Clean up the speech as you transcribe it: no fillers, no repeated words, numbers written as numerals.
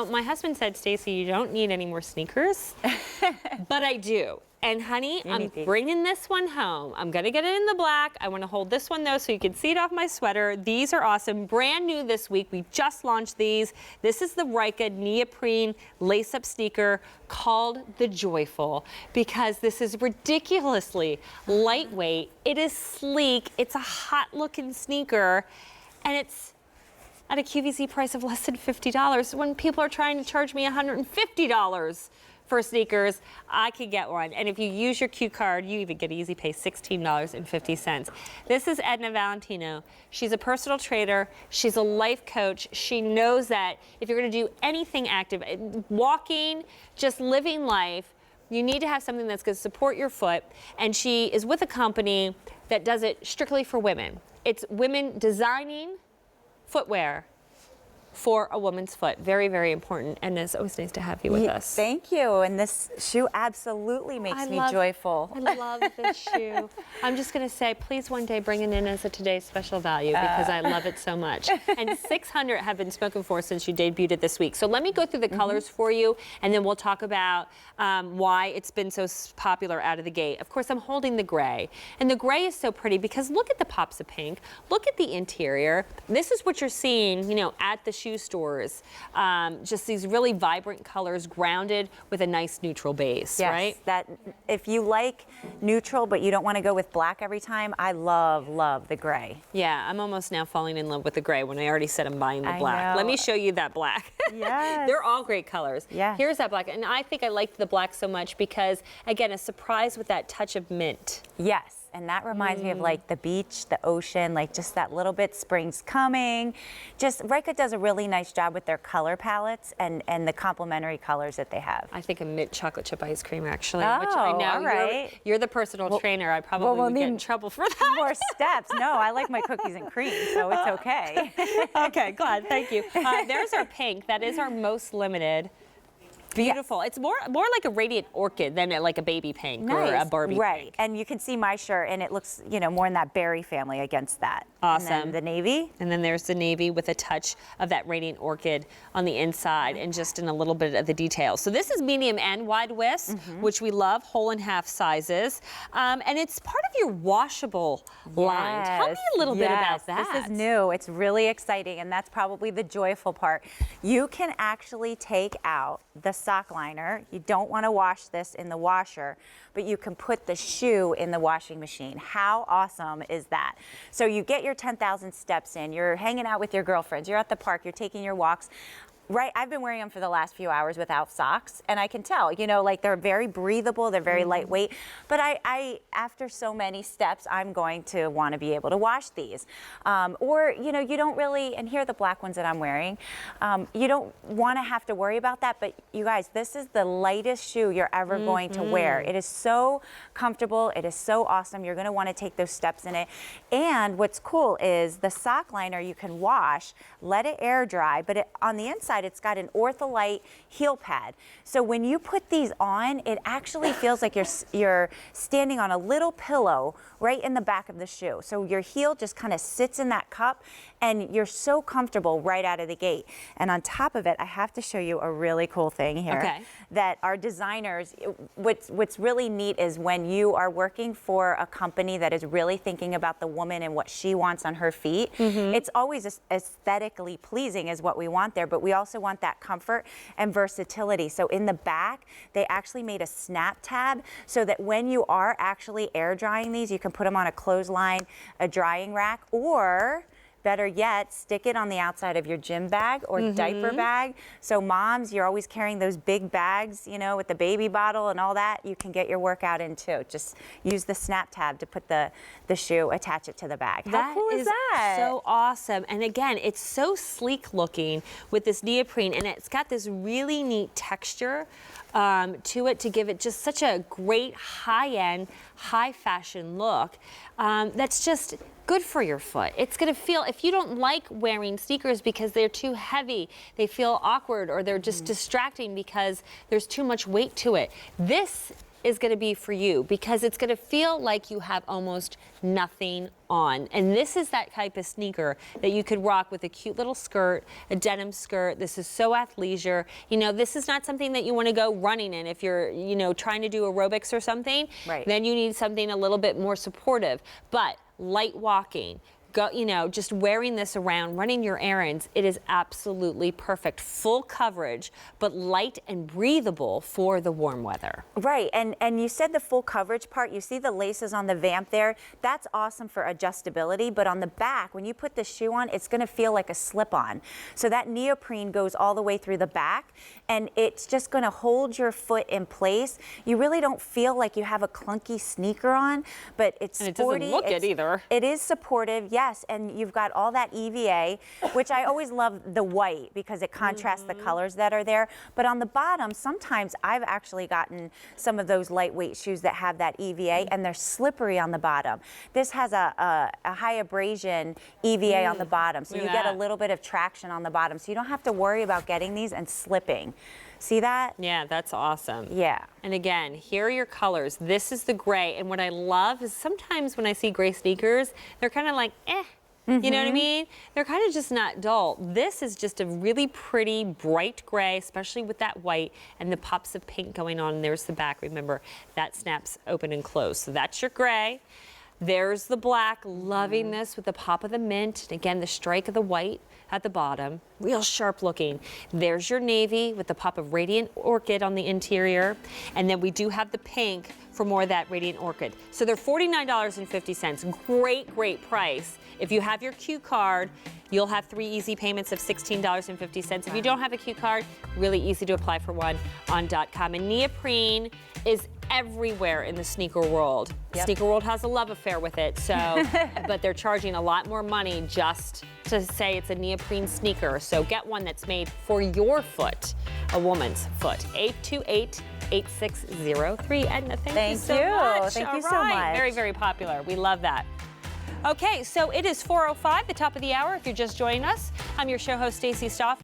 My husband said, Stacy, you don't need any more sneakers, but I do. And honey, I'm bringing this one home. I'm gonna get it in the black. I wanna hold this one though so you can see it off my sweater. These are awesome, brand new this week. We just launched these. This is the Ryka Neoprene lace-up sneaker called the Joyful because this is ridiculously lightweight. It is sleek, it's a hot looking sneaker, and it's at a QVC price of less than $50. When people are trying to charge me $150 for sneakers, I could get one. And if you use your Q card, you even get easy pay $16.50. This is Edna Valentino. She's a personal trainer. She's a life coach. She knows that if you're gonna do anything active, walking, just living life, you need to have something that's gonna support your foot. And she is with a company that does it strictly for women. It's women designing footwear for a woman's foot. Very, very important. And it's always nice to have you with us. Thank you. And this shoe absolutely makes me joyful. I love this shoe. I'm just going to say, please one day bring it in as a today's special value because I love it so much. And 600 have been spoken for since you debuted it this week. So let me go through the colors for you, and then we'll talk about why it's been so popular out of the gate. Of course, I'm holding the gray. And the gray is so pretty because look at the pops of pink. Look at the interior. This is what you're seeing, you know, at the shoe stores. Just these really vibrant colors grounded with a nice neutral base, right? That if you like neutral but you don't want to go with black every time, I love the gray. Yeah, I'm almost now falling in love with the gray when I already said I'm buying the black. Let me show you that black. Yes. They're all great colors. Yeah. Here's that black. And I think I liked the black so much because, again, a surprise with that touch of mint. Yes. And that reminds me of like the beach, the ocean, like just that little bit, spring's coming. Just Ryka does a really nice job with their color palettes and the complementary colors that they have. I think a mint chocolate chip ice cream actually, Oh, which I know all right. you're the personal trainer. I probably would get in trouble for that. More steps. No, I like my cookies and cream, so it's okay. Okay, glad, thank you. There's our pink. That is our most limited. Beautiful. Yes. It's more like a radiant orchid than like a baby pink or a Barbie pink. Right. And you can see my shirt, and it looks, you know, more in that berry family against that. Awesome. And then the navy. And then there's the navy with a touch of that radiant orchid on the inside and just in a little bit of the details. So this is medium and wide widths, which we love, whole and half sizes. And it's part of your washable line. Tell me a little bit about that. This is new. It's really exciting, and that's probably the joyful part. You can actually take out the sock liner. You don't want to wash this in the washer, but you can put the shoe in the washing machine. How awesome is that? So you get your 10,000 steps in, you're hanging out with your girlfriends, you're at the park, you're taking your walks. Right, I've been wearing them for the last few hours without socks, and I can tell, you know, like they're very breathable, they're very lightweight, but I after so many steps, I'm going to want to be able to wash these. Or, you know, you don't really, and here are the black ones that I'm wearing, you don't want to have to worry about that, but you guys, this is the lightest shoe you're ever going to wear. It is so comfortable, it is so awesome, you're going to want to take those steps in it. And what's cool is the sock liner you can wash, let it air dry, but on the inside, it's got an ortholite heel pad. So when you put these on, it actually feels like you're standing on a little pillow right in the back of the shoe. So your heel just kind of sits in that cup, and you're so comfortable right out of the gate. And on top of it, I have to show you a really cool thing here. That our designers, what's really neat is when you are working for a company that is really thinking about the woman and what she wants on her feet, it's always aesthetically pleasing is what we want there, but we also want that comfort and versatility. So in the back, they actually made a snap tab so that when you are actually air drying these, you can put them on a clothesline, a drying rack, or better yet, stick it on the outside of your gym bag or diaper bag. So moms, you're always carrying those big bags, you know, with the baby bottle and all that. You can get your workout in too. Just use the snap tab to put the shoe, attach it to the bag. How cool is that? So awesome. And again, it's so sleek looking with this neoprene, and it's got this really neat texture to it to give it just such a great high-end, high-fashion look that's just good for your foot. It's gonna feel, if you don't like wearing sneakers because they're too heavy, they feel awkward, or they're just distracting because there's too much weight to it, this is going to be for you because it's going to feel like you have almost nothing on. And this is that type of sneaker that you could rock with a cute little skirt, a denim skirt. This is so athleisure. You know, this is not something that you want to go running in if you're, you know, trying to do aerobics or something. Right. Then you need something a little bit more supportive. But light walking, go, you know, just wearing this around, running your errands, it is absolutely perfect. Full coverage, but light and breathable for the warm weather. Right, and you said the full coverage part, you see the laces on the vamp there, that's awesome for adjustability, but on the back, when you put the shoe on, it's gonna feel like a slip-on. So that neoprene goes all the way through the back, and it's just gonna hold your foot in place. You really don't feel like you have a clunky sneaker on, but it's and sporty. It doesn't look it either. It is supportive, yes, and you've got all that EVA, which I always love the white because it contrasts the colors that are there. But on the bottom, sometimes I've actually gotten some of those lightweight shoes that have that EVA, and they're slippery on the bottom. This has a high abrasion EVA on the bottom, so you get a little bit of traction on the bottom, so you don't have to worry about getting these and slipping. See that? Yeah, that's awesome. Yeah. And again, here are your colors. This is the gray. And what I love is sometimes when I see gray sneakers, they're kind of like, eh. You know what I mean? They're kind of just not dull. This is just a really pretty, bright gray, especially with that white and the pops of pink going on. And there's the back. Remember, that snaps open and closed. So that's your gray. There's the black, loving this with the pop of the mint. And again, the strike of the white at the bottom, real sharp looking. There's your navy with the pop of radiant orchid on the interior. And then we do have the pink for more of that radiant orchid. So they're $49.50. Great, great price. If you have your Q card, you'll have 3 easy payments of $16.50. If you don't have a Q card, really easy to apply for one on .com. And neoprene is everywhere in the sneaker world. Yep. Sneaker world has a love affair with it, so, but they're charging a lot more money just to say it's a neoprene sneaker. So get one that's made for your foot, a woman's foot. 828-8603. Edna, thank you so much. Thank you All so right. much. Very, very popular. We love that. Okay, so it is 4:05, the top of the hour. If you're just joining us, I'm your show host, Stacey Stoff.